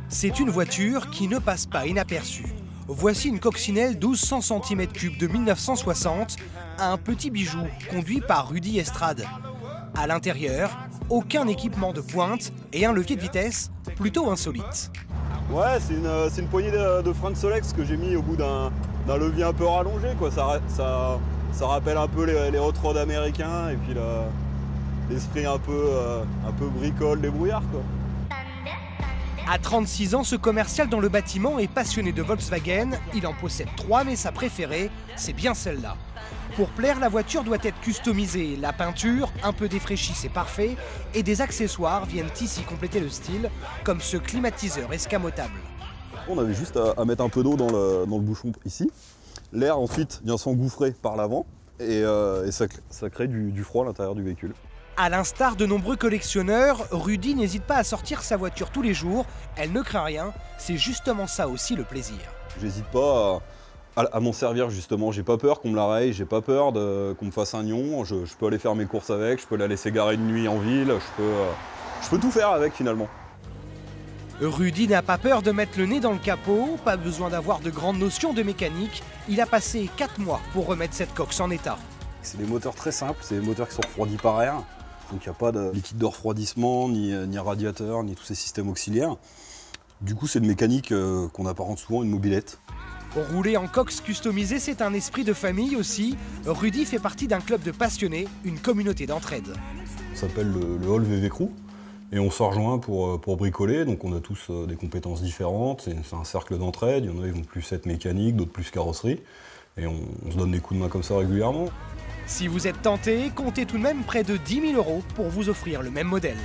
C'est une voiture qui ne passe pas inaperçue. Voici une coccinelle 1200 cm3 de 1960, un petit bijou conduit par Rudy Estrade. À l'intérieur, aucun équipement de pointe et un levier de vitesse plutôt insolite. Ouais, c'est une poignée de frein de Solex que j'ai mis au bout d'un levier un peu rallongé, quoi. Ça rappelle un peu les hot rods américains et puis l'esprit un peu bricole, débrouillard, quoi. À 36 ans, ce commercial dans le bâtiment est passionné de Volkswagen. Il en possède 3, mais sa préférée, c'est bien celle-là. Pour plaire, la voiture doit être customisée. La peinture, un peu défraîchie, c'est parfait. Et des accessoires viennent ici compléter le style, comme ce climatiseur escamotable. On avait juste à mettre un peu d'eau dans le bouchon ici. L'air ensuite vient s'engouffrer par l'avant et ça crée du froid à l'intérieur du véhicule. À l'instar de nombreux collectionneurs, Rudy n'hésite pas à sortir sa voiture tous les jours. Elle ne craint rien, c'est justement ça aussi le plaisir. J'hésite pas à m'en servir justement, j'ai pas peur qu'on me la raye, j'ai pas peur qu'on me fasse un nion, je peux aller faire mes courses avec, je peux la laisser garer de nuit en ville, je peux tout faire avec finalement. Rudy n'a pas peur de mettre le nez dans le capot, pas besoin d'avoir de grandes notions de mécanique. Il a passé 4 mois pour remettre cette coque en état. C'est des moteurs très simples, c'est des moteurs qui sont refroidis par air. Donc il n'y a pas de liquide de refroidissement, ni radiateur, ni tous ces systèmes auxiliaires. Du coup, c'est une mécanique qu'on apparente souvent une mobilette. Rouler en cox customisée, c'est un esprit de famille aussi. Rudy fait partie d'un club de passionnés, une communauté d'entraide. Ça s'appelle le Hall VV Crew et on se rejoint pour bricoler. Donc on a tous des compétences différentes, c'est un cercle d'entraide. Il y en a qui vont plus être mécanique, d'autres plus carrosserie. Et on se donne des coups de main comme ça régulièrement. Si vous êtes tenté, comptez tout de même près de 10 000 € pour vous offrir le même modèle.